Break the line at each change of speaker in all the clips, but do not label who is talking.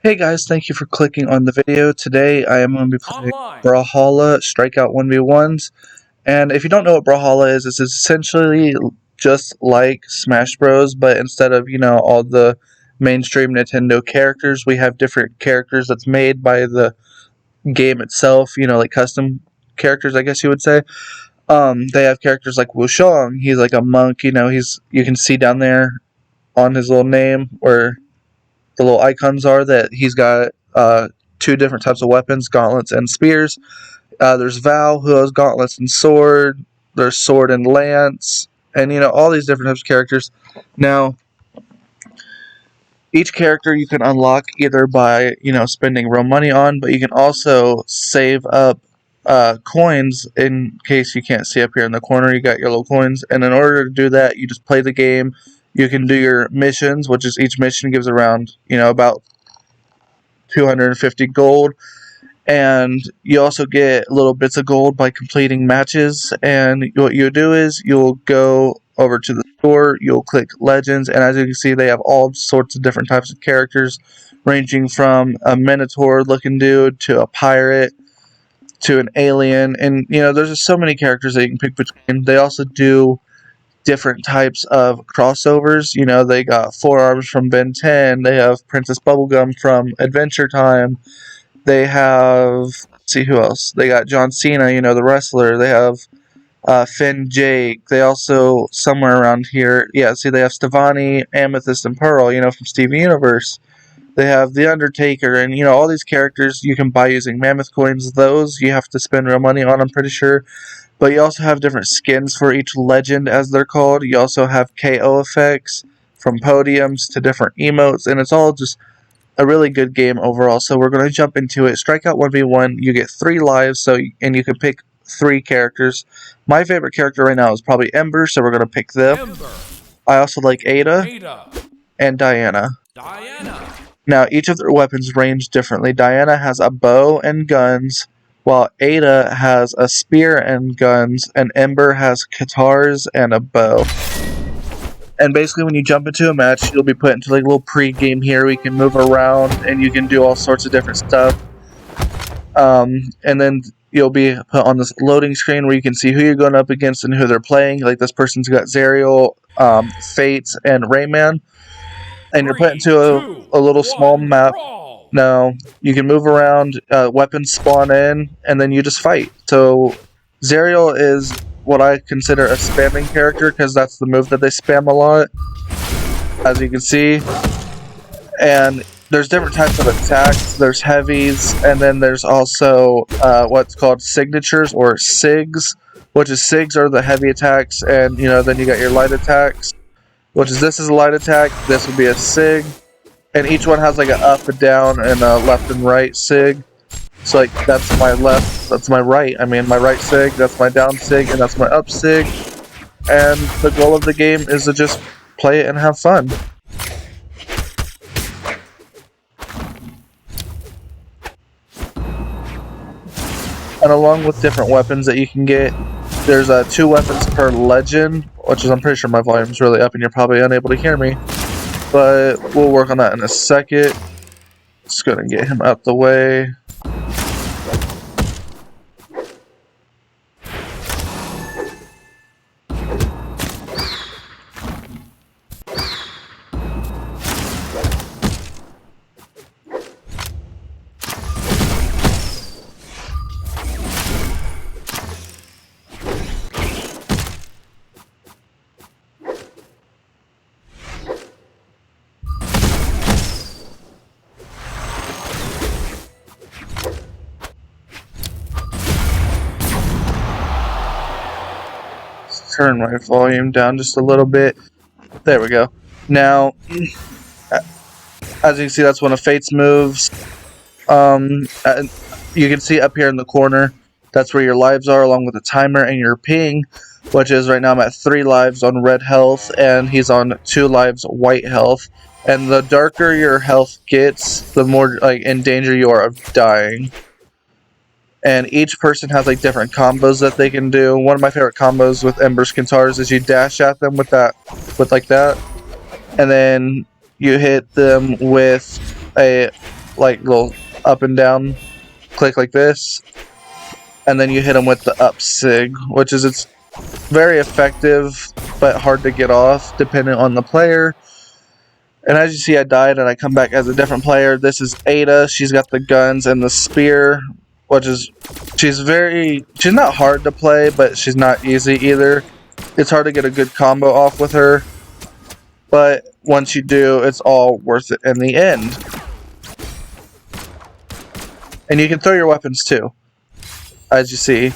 Hey guys, thank you for clicking on the video. Today I am going to be playing
Online.
Brawlhalla Strikeout 1v1s. And if you don't know what Brawlhalla is, it's essentially just like Smash Bros, but instead of, all the mainstream Nintendo characters, we have different characters that's made by the game itself, like custom characters, I guess you would say. They have characters like Wushong. He's like a monk, you can see down there on his little name where the little icons are that he's got two different types of weapons, gauntlets and spears. There's Val, who has gauntlets and sword. There's sword and lance, and all these different types of characters. Now, each character you can unlock either by spending real money on, but you can also save up coins in case you can't see up here in the corner. You got your little coins, and in order to do that, you just play the game. You can do your missions, which is each mission gives around about 250 gold, and you also get little bits of gold by completing matches. And what you do is you'll go over to the store, you'll click legends, and as you can see, they have all sorts of different types of characters, ranging from a minotaur looking dude to a pirate to an alien. And there's just so many characters that you can pick between. They also do different types of crossovers. They got Forearms from Ben 10, they have Princess Bubblegum from Adventure Time, they have, let's see who else. They got John Cena, the wrestler. They have Finn Jake. They also, somewhere around here, yeah, see, they have Stevani, Amethyst, and Pearl, from Steven Universe. They have The Undertaker, and all these characters you can buy using mammoth coins. Those you have to spend real money on, I'm pretty sure. But you also have different skins for each legend, as they're called. You also have KO effects from podiums to different emotes, and it's all just a really good game overall. So we're going to jump into it. Strikeout 1v1, you get 3 lives, and you can pick 3 characters. My favorite character right now is probably Ember, so we're going to pick them.
Ember.
I also like Ada and Diana. Now, each of their weapons range differently. Diana has a bow and guns, while Ada has a spear and guns, and Ember has guitars and a bow. And basically, when you jump into a match, you'll be put into like a little pre-game here. We can move around, and you can do all sorts of different stuff. And then you'll be put on this loading screen where you can see who you're going up against and who they're playing. Like this person's got Zerial, Fates, and Rayman. And you're put into a little small map. Now, you can move around, weapons spawn in, and then you just fight. So, Zerial is what I consider a spamming character, because that's the move that they spam a lot, as you can see. And there's different types of attacks. There's heavies, and then there's also what's called signatures, or SIGs, which is SIGs are the heavy attacks, and then you got your light attacks, which is, this is a light attack, this would be a SIG, and each one has like an up and down and a left and right SIG. So like, that's my left, that's my right, my right SIG, that's my down SIG, and that's my up SIG. And the goal of the game is to just play it and have fun. And along with different weapons that you can get, there's 2 weapons per legend, which is, I'm pretty sure my volume's really up and you're probably unable to hear me. But we'll work on that in a second. Just gonna get him out the way. Turn my volume down just a little bit. There we go. Now, as you can see, that's one of Fate's moves. You can see up here in the corner, that's where your lives are, along with the timer and your ping, which is, right now I'm at 3 lives on red health, and he's on 2 lives white health. And the darker your health gets, the more in danger you are of dying. And each person has like different combos that they can do. One of my favorite combos with Ember's guitars is you dash at them with like that, and then you hit them with a like little up and down click like this, and then you hit them with the up sig, which is it's very effective but hard to get off depending on the player. And as you see, I died and I come back as a different player. This is Ada. She's got the guns and the spear, which is she's not hard to play, but she's not easy either. It's hard to get a good combo off with her, but once you do, it's all worth it in the end. And you can throw your weapons too, as you see.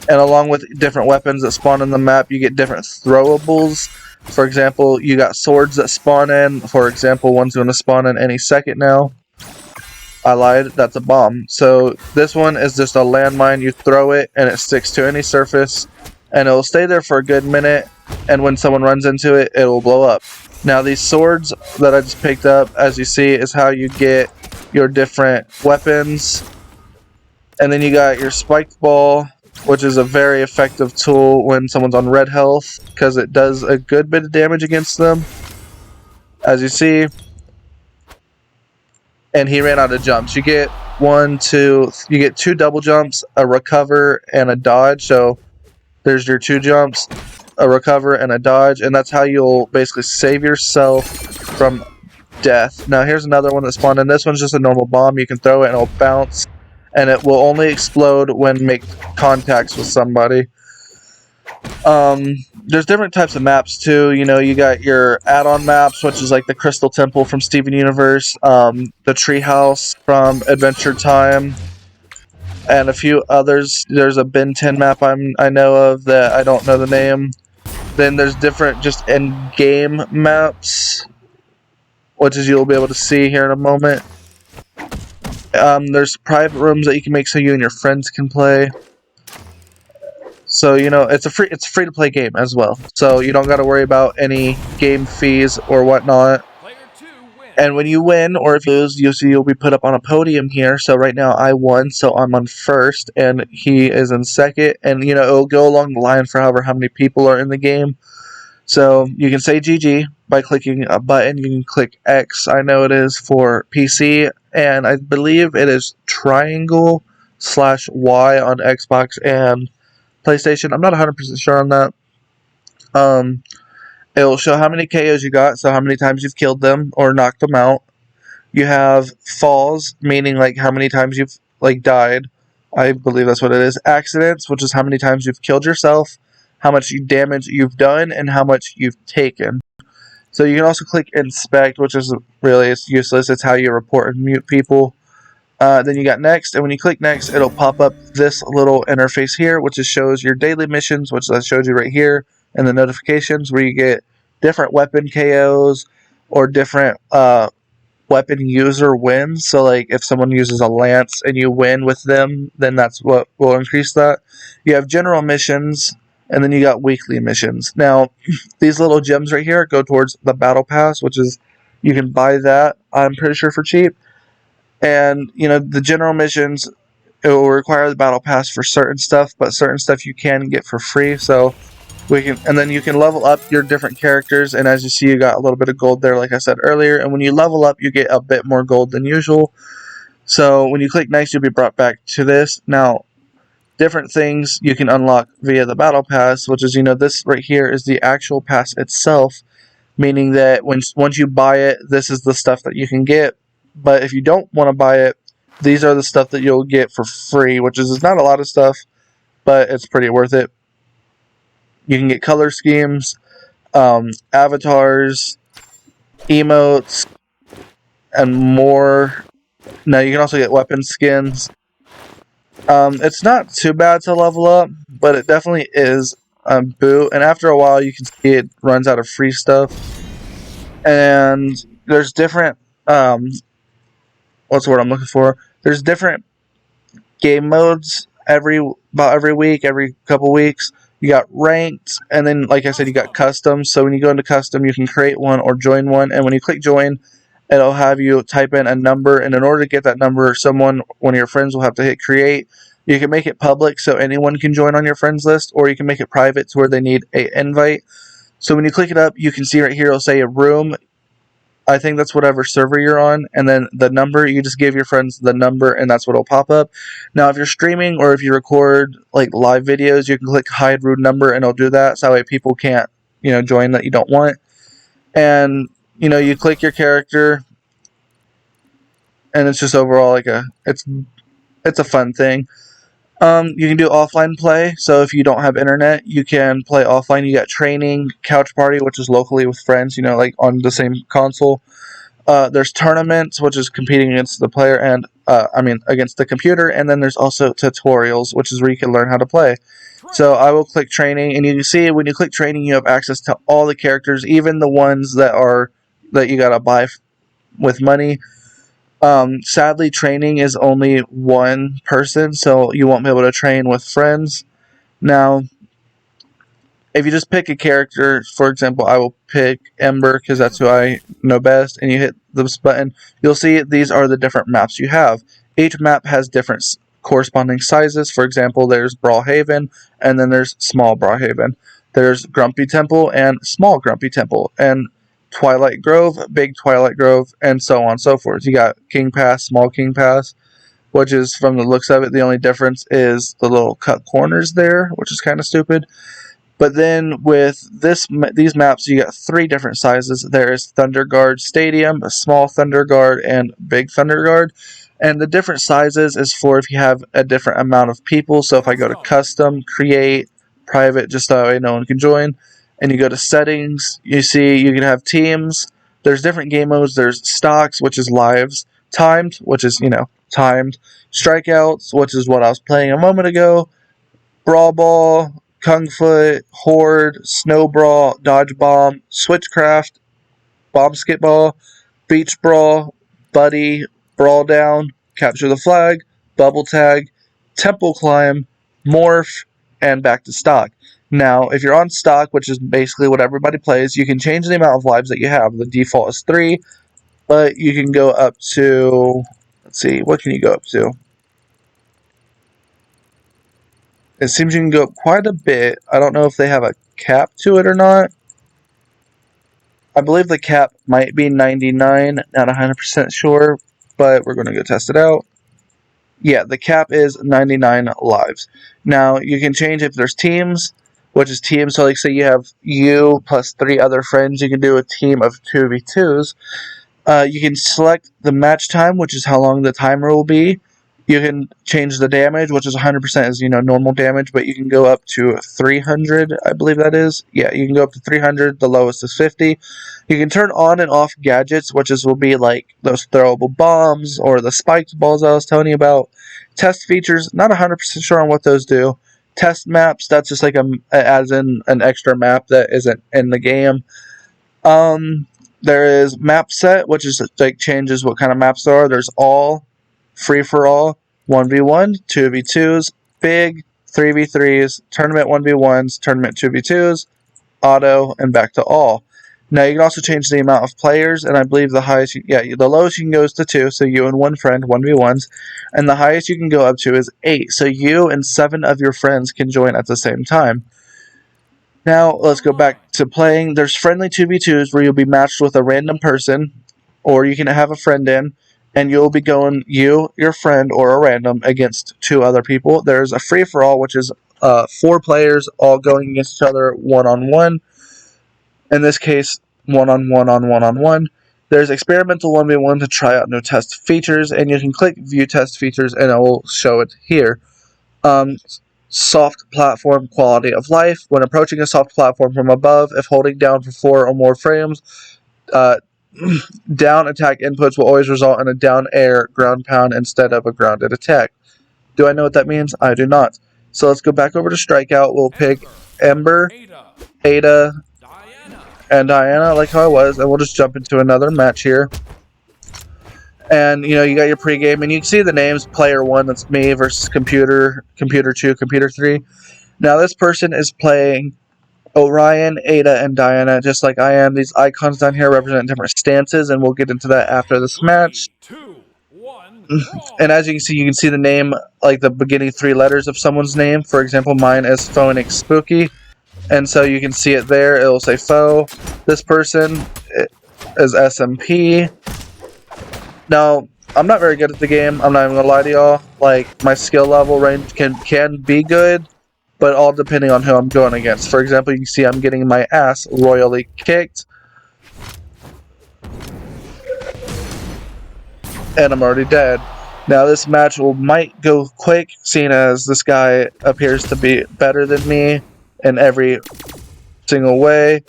And along with different weapons that spawn in the map, you get different throwables. For example, you got swords that spawn in. For example, one's going to spawn in any second now. I lied, that's a bomb. So this one is just a landmine. You throw it and it sticks to any surface. And it will stay there for a good minute. And when someone runs into it, it will blow up. Now these swords that I just picked up, as you see, is how you get your different weapons. And then you got your spiked ball, which is a very effective tool when someone's on red health, because it does a good bit of damage against them, as you see. And he ran out of jumps. You get you get 2 double jumps, a recover, and a dodge. So there's your 2 jumps, a recover, and a dodge, and that's how you'll basically save yourself from death. Now here's another one that spawned in. This one's just a normal bomb. You can throw it and it'll bounce, and it will only explode when make contacts with somebody. There's different types of maps too. You know, you got your add-on maps, which is like the Crystal Temple from Steven Universe, the Treehouse from Adventure Time, and a few others. There's a Ben 10 map I know of that I don't know the name. Then there's different just in-game maps, which is you'll be able to see here in a moment. There's private rooms that you can make so you and your friends can play. So, you know, it's a free to play game as well. So you don't got to worry about any game fees or whatnot. And when you win, or if you lose, you'll be put up on a podium here. So right now I won, so I'm on first, and he is in second. And, you know, it'll go along the line for however how many people are in the game. So you can say GG by clicking a button. You can click X, I know it is for PC, and I believe it is triangle /Y on Xbox and PlayStation. I'm not 100% sure on that. It'll show how many KOs you got, so how many times you've killed them or knocked them out. You have falls, meaning like how many times you've like died. I believe that's what it is. Accidents, which is how many times you've killed yourself, how much damage you've done, and how much you've taken. So you can also click inspect, which is really it's useless. It's how you report and mute people. Then you got next, and when you click next, it'll pop up this little interface here, which just shows your daily missions, which I showed you right here, and the notifications where you get different weapon KOs or different weapon user wins. So like if someone uses a lance and you win with them, then that's what will increase that. You have general missions, and then you got weekly missions. Now, these little gems right here go towards the battle pass, which is you can buy that, I'm pretty sure, for cheap. And, you know, the general missions, it will require the battle pass for certain stuff, but certain stuff you can get for free. So and then you can level up your different characters, and as you see, you got a little bit of gold there, like I said earlier. And when you level up, you get a bit more gold than usual. So when you click next, you'll be brought back to this. Now, different things you can unlock via the battle pass, which is, you know, this right here is the actual pass itself, meaning that once you buy it, this is the stuff that you can get. But if you don't want to buy it, these are the stuff that you'll get for free, which is not a lot of stuff, but it's pretty worth it. You can get color schemes, avatars, emotes, and more. Now you can also get weapon skins. It's not too bad to level up, but it definitely is a boot. And after a while, you can see it runs out of free stuff. And there's different, what's the word I'm looking for? There's different game modes about every week, every couple weeks. You got ranked, and then, like I said, you got custom. So when you go into custom, you can create one or join one. And when you click join, it'll have you type in a number. And in order to get that number, one of your friends will have to hit create. You can make it public so anyone can join on your friends list, or you can make it private to where they need an invite. So when you click it up, you can see right here, it'll say a room. I think that's whatever server you're on, and then the number, you just give your friends the number, and that's what'll pop up. Now, if you're streaming or if you record like live videos, you can click hide root number, and it'll do that, so that way people can't, join that you don't want. And you click your character, and it's just overall like it's a fun thing. You can do offline play, so if you don't have internet, you can play offline. You got training, couch party, which is locally with friends, like on the same console. There's tournaments, which is competing against the player and against the computer, and then there's also tutorials, which is where you can learn how to play. So I will click training, and you can see when you click training, you have access to all the characters, even the ones that you gotta buy with money. Sadly, training is only one person, so you won't be able to train with friends. Now, if you just pick a character, for example, I will pick Ember because that's who I know best, and you hit this button, you'll see these are the different maps you have. Each map has different corresponding sizes. For example, there's Brawlhaven, and then there's Small Brawlhaven. There's Grumpy Temple and Small Grumpy Temple, and Twilight Grove, Big Twilight Grove, and so on and so forth. You got King Pass, Small King Pass, which is, from the looks of it, the only difference is the little cut corners there, which is kind of stupid. But then with these maps, you got 3 different sizes. There is Thunder Guard Stadium, a Small Thunder Guard, and Big Thunder Guard. And the different sizes is for if you have a different amount of people. So if I go to Custom, Create, Private, just so that way no one can join, and you go to Settings, you see you can have teams. There's different game modes. There's Stocks, which is lives. Timed, which is, timed. Strikeouts, which is what I was playing a moment ago. Brawl Ball, Kung Fu, Horde, Snow Brawl, Dodge Bomb, Switchcraft, Bomb Skip Ball, Beach Brawl, Buddy, Brawl Down, Capture the Flag, Bubble Tag, Temple Climb, Morph, and back to Stock. Now, if you're on Stock, which is basically what everybody plays, you can change the amount of lives that you have. The default is 3, but you can go up to, let's see, what can you go up to? It seems you can go up quite a bit. I don't know if they have a cap to it or not. I believe the cap might be 99, not 100% sure, but we're going to go test it out. Yeah, the cap is 99 lives. Now, you can change if there's teams, which is teams. So, like, say you have you plus 3 other friends, you can do a team of 2v2s. You can select the match time, which is how long the timer will be. You can change the damage, which is 100% is, normal damage, but you can go up to 300, I believe that is. Yeah, you can go up to 300, the lowest is 50. You can turn on and off gadgets, will be like those throwable bombs or the spiked balls I was telling you about. Test features, not 100% sure on what those do. Test maps, that's just like adds in an extra map that isn't in the game. There is map set, which is like changes what kind of maps there are. There's all, free for all, 1v1, 2v2s, big, 3v3s, tournament 1v1s, tournament 2v2s, auto, and back to all. Now you can also change the amount of players, and I believe the highest, the lowest you can go is to 2, so you and 1 friend, 1v1s, and the highest you can go up to is 8, so you and 7 of your friends can join at the same time. Now let's go back to playing. There's friendly 2v2s where you'll be matched with a random person, or you can have a friend in, and you'll be going, you, your friend, or a random against 2 other people. There's a free-for-all, which is 4 players all going against each other one-on-one. In this case, one-on-one on one-on-one. There's experimental 1v1 to try out new test features, and you can click View Test Features, and it will show it here. Soft platform quality of life. When approaching a soft platform from above, if holding down for 4 or more frames, down attack inputs will always result in a down air ground pound instead of a grounded attack. Do I know what that means? I do not. So let's go back over to Strikeout. We'll pick Ember, Ada, and Diana, like how I was, and we'll just jump into another match here. And, you got your pregame, and you can see the names, Player 1, that's me, versus Computer 2, Computer 3. Now, this person is playing Orion, Ada, and Diana, just like I am. These icons down here represent different stances, and we'll get into that after this match.
3, 2, 1,
and as you can see the name, like the beginning 3 letters of someone's name. For example, mine is Phoenix Spooky, and so you can see it there. It will say Foe. This person, is SMP. Now, I'm not very good at the game. I'm not even gonna lie to y'all. Like, my skill level range can be good, but all depending on who I'm going against. For example, you can see I'm getting my ass royally kicked, and I'm already dead. Now, this match might go quick, seeing as this guy appears to be better than me in every single way.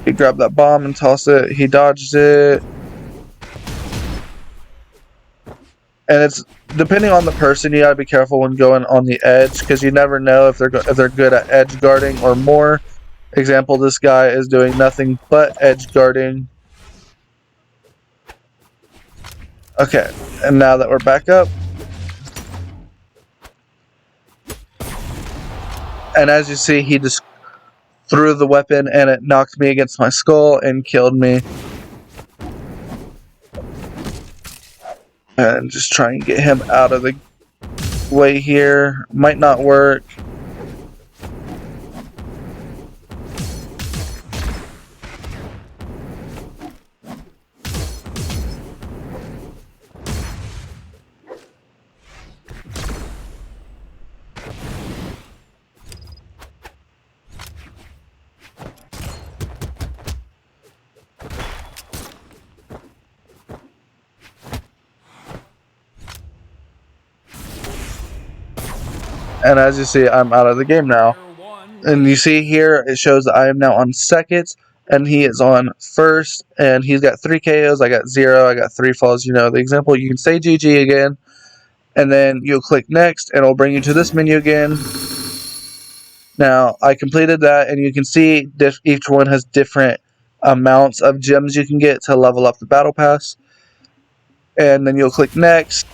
He grabbed that bomb and tossed it. He dodged it. And it's depending on the person, you gotta be careful when going on the edge, because you never know if they're good at edge guarding or more. Example, this guy is doing nothing but edge guarding. Okay, and now that we're back up, and as you see, he just threw the weapon and it knocked me against my skull and killed me. And just try and get him out of the way here. Might not work. And as you see, I'm out of the game now. And you see here, it shows that I am now on second, and he is on first, and he's got 3 KOs, I got 0, I got 3 falls. You know the example. You can say GG again, and then you'll click next, and it'll bring you to this menu again. Now, I completed that, and you can see each one has different amounts of gems you can get to level up the battle pass. And then you'll click next.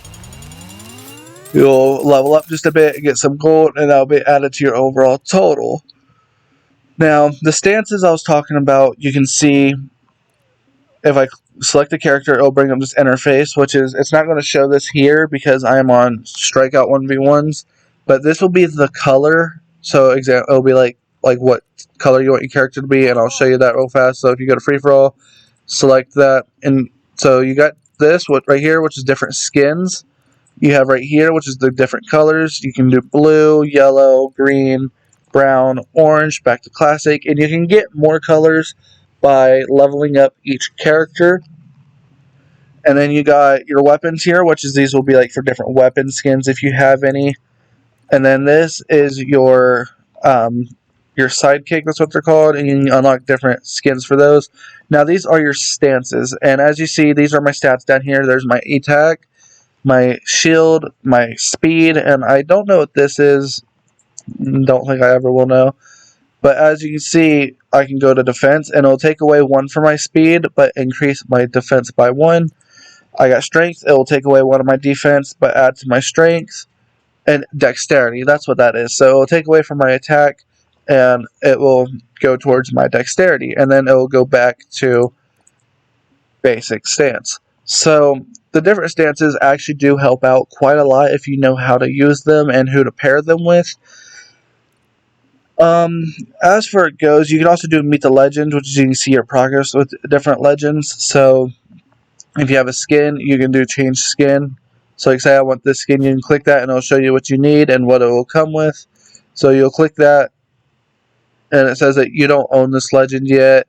You'll level up just a bit, get some gold, and that'll be added to your overall total. Now, the stances I was talking about, you can see if I select a character, it'll bring up this interface, which is, it's not going to show this here because I am on Strikeout 1v1s, but this will be the color. So, it'll be like what color you want your character to be, and I'll show you that real fast. So, if you go to free for all, select that, and so you got this right here, which is different skins. You have right here, which is the different colors. You can do blue, yellow, green, brown, orange, back to classic, and you can get more colors by leveling up each character. And then you got your weapons here, which is these will be like for different weapon skins if you have any. And then this is your sidekick, that's what they're called, and you can unlock different skins for those. Now these are your stances, and as you see, these are my stats down here. There's my attack, my shield, my speed, and I don't know what this is. Don't think I ever will know. But as you can see, I can go to defense, and it'll take away 1 for my speed, but increase my defense by 1. I got strength, it will take away 1 of my defense, but add to my strength. And dexterity, that's what that is. So it will take away from my attack, and it will go towards my dexterity, and then it will go back to basic stance. So the different stances actually do help out quite a lot if you know how to use them and who to pair them with. As for it goes, you can also do Meet the Legends, which is you can see your progress with different legends. So if you have a skin, you can do change skin. So like say I want this skin, you can click that and it'll show you what you need and what it will come with. So you'll click that, and it says that you don't own this legend yet,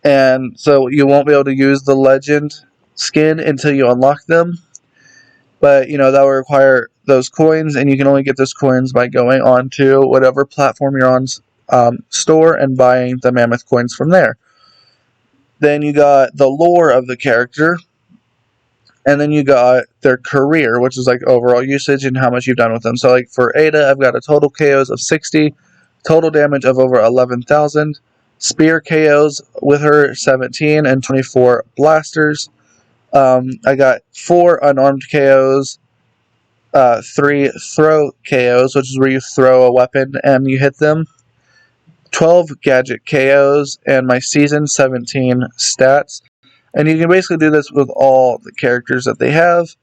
and so you won't be able to use the legend skin until you unlock them. But that will require those coins, and you can only get those coins by going on to whatever platform you're on store and buying the mammoth coins from there. Then you got the lore of the character, and then you got their career, which is like overall usage and how much you've done with them. So like for Ada, I've got a total KOs of 60, total damage of over 11,000, spear KOs with her 17, and 24 blasters. I got 4 unarmed KOs, 3 throw KOs, which is where you throw a weapon and you hit them, 12 gadget KOs, and my season 17 stats. And you can basically do this with all the characters that they have.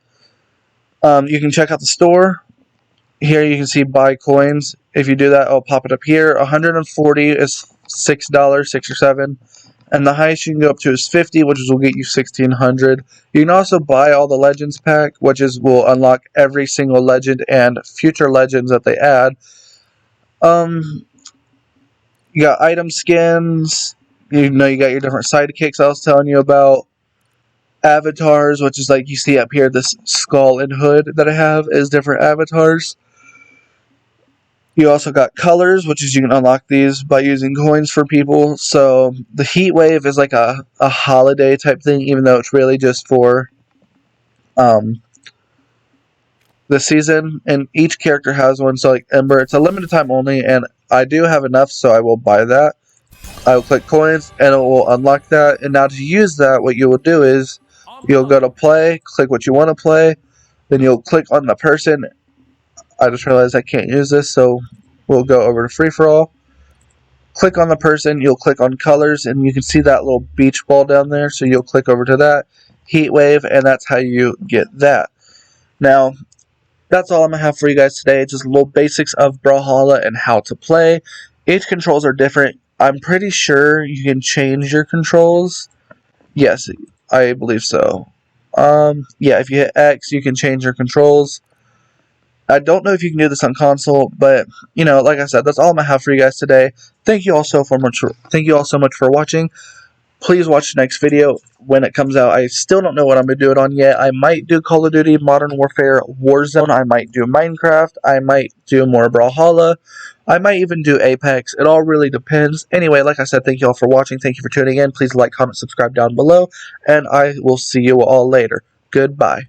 You can check out the store. Here you can see buy coins. If you do that, I'll pop it up here. 140 is $6, 6 or 7. And the highest you can go up to is 50, which will get you 1,600. You can also buy all the Legends pack, which will unlock every single legend and future legends that they add. You got item skins. You got your different sidekicks I was telling you about. Avatars, which is like you see up here, this skull and hood that I have is different avatars. You also got colors, which is you can unlock these by using coins for people. So the heat wave is like a holiday type thing, even though it's really just for the season. And each character has one. So like Ember, it's a limited time only, and I do have enough, so I will buy that. I will click coins, and it will unlock that. And now to use that, what you will do is you'll go to play, click what you want to play, then you'll click on the person. I just realized I can't use this, so we'll go over to free-for-all. Click on the person, you'll click on colors, and you can see that little beach ball down there, so you'll click over to that. Heat wave, and that's how you get that. Now, that's all I'm going to have for you guys today. Just little basics of Brawlhalla and how to play. Each controls are different. I'm pretty sure you can change your controls. Yes, I believe so. Yeah, if you hit X, you can change your controls. I don't know if you can do this on console, but like I said, that's all I'm gonna have for you guys today. Thank you all so much for watching. Please watch the next video when it comes out. I still don't know what I'm gonna do it on yet. I might do Call of Duty Modern Warfare Warzone. I might do Minecraft. I might do more Brawlhalla. I might even do Apex. It all really depends. Anyway, like I said, thank you all for watching. Thank you for tuning in. Please like, comment, subscribe down below, and I will see you all later. Goodbye.